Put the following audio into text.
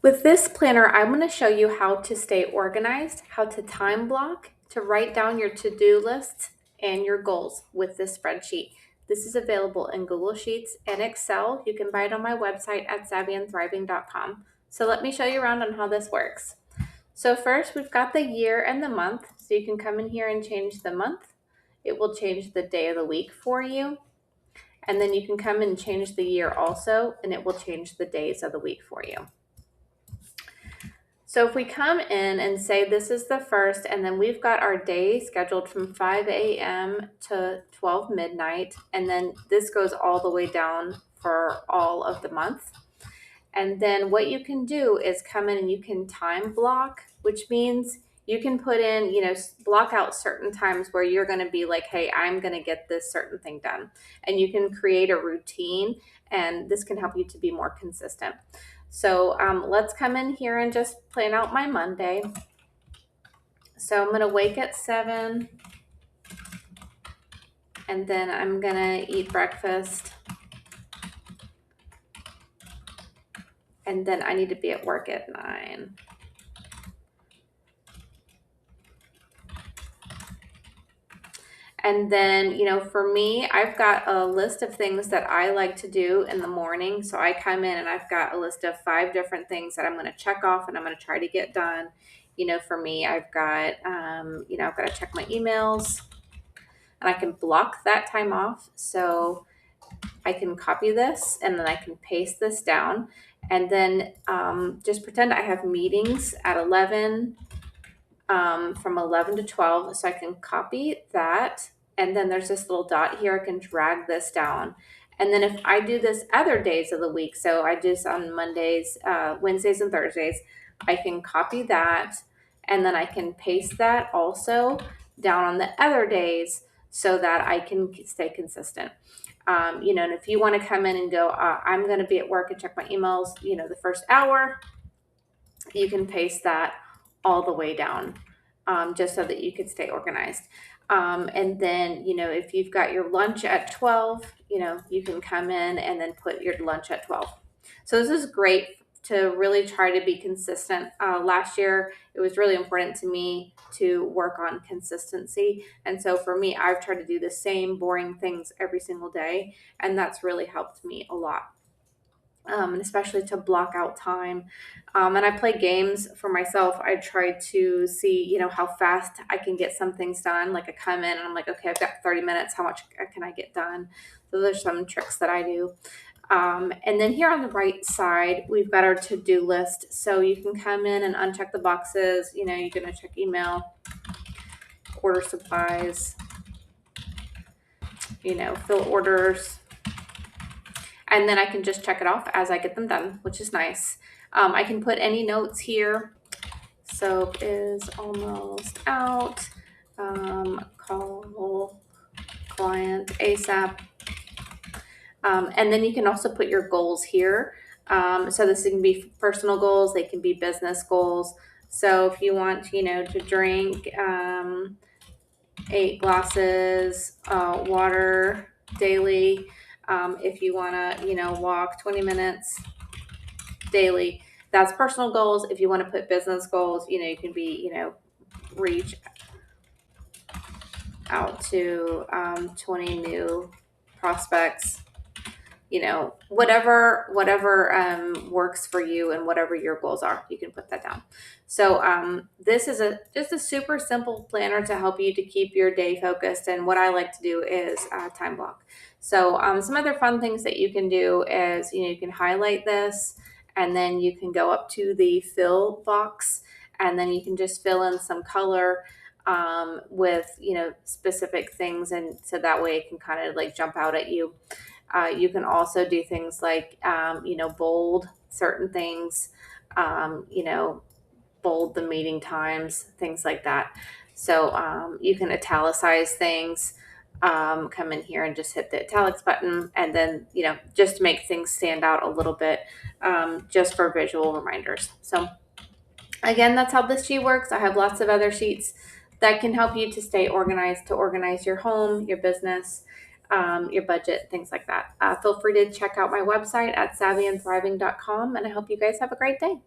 With this planner, I'm going to show you how to stay organized, how to time block, to write down your to-do lists and your goals with this spreadsheet. This is available in Google Sheets and Excel. You can buy it on my website at savvyandthriving.com. So let me show you around on how this works. So first, we've got the year and the month. So you can come in here and change the month. It will change the day of the week for you. And then you can come and change the year also, and it will change the days of the week for you. So if we come in and say this is the first, and then we've got our day scheduled from 5 a.m. to 12 midnight, and then this goes all the way down for all of the month. And then what you can do is come in and you can time block, which means you can put in, block out certain times where you're going to be like, hey, I'm going to get this certain thing done. And you can create a routine, and this can help you to be more consistent. So let's come in here and just plan out my Monday. So I'm going to wake at 7, and then I'm going to eat breakfast. And then I need to be at work at 9. And then, for me, I've got a list of things that I like to do in the morning. So I come in and I've got a list of 5 different things that I'm going to check off and I'm going to try to get done. For me, I've got, I've got to check my emails, and I can block that time off. So I can copy this and then I can paste this down, and then just pretend I have meetings at 11, from 11 to 12. So I can copy that. And then there's this little dot here. I can drag this down. And then if I do this other days of the week, so I do this on Mondays, Wednesdays, and Thursdays, I can copy that, and then I can paste that also down on the other days so that I can stay consistent. And if you want to come in and go, I'm going to be at work and check my emails, the first hour, you can paste that all the way down, just so that you can stay organized. And then, if you've got your lunch at 12, you can come in and then put your lunch at 12. So this is great to really try to be consistent. Last year, it was really important to me to work on consistency. And so for me, I've tried to do the same boring things every single day. And that's really helped me a lot. And especially to block out time. And I play games for myself. I try to see, how fast I can get some things done. Like I come in and I'm like, okay, I've got 30 minutes. How much can I get done? So those are some tricks that I do. And then here on the right side, we've got our to-do list. So you can come in and uncheck the boxes. You're going to check email, order supplies, fill orders. And then I can just check it off as I get them done, which is nice. I can put any notes here. Soap is almost out. Call client ASAP. And then you can also put your goals here. So this can be personal goals. They can be business goals. So if you want, to drink 8 glasses water daily, if you want to, walk 20 minutes daily, that's personal goals. If you want to put business goals, you can be, reach out to 20 new prospects, whatever works for you and whatever your goals are, you can put that down. So this is just a super simple planner to help you to keep your day focused. And what I like to do is time block. So some other fun things that you can do is, you can highlight this, and then you can go up to the fill box, and then you can just fill in some color with, specific things. And so that way it can kind of like jump out at you. You can also do things like, bold certain things, bold the meeting times, things like that. So you can italicize things, come in here and just hit the italics button, and then, just to make things stand out a little bit, just for visual reminders. So again, that's how this sheet works. I have lots of other sheets that can help you to stay organized, to organize your home, your business, your budget, things like that. Feel free to check out my website at savvyandthriving.com, and I hope you guys have a great day.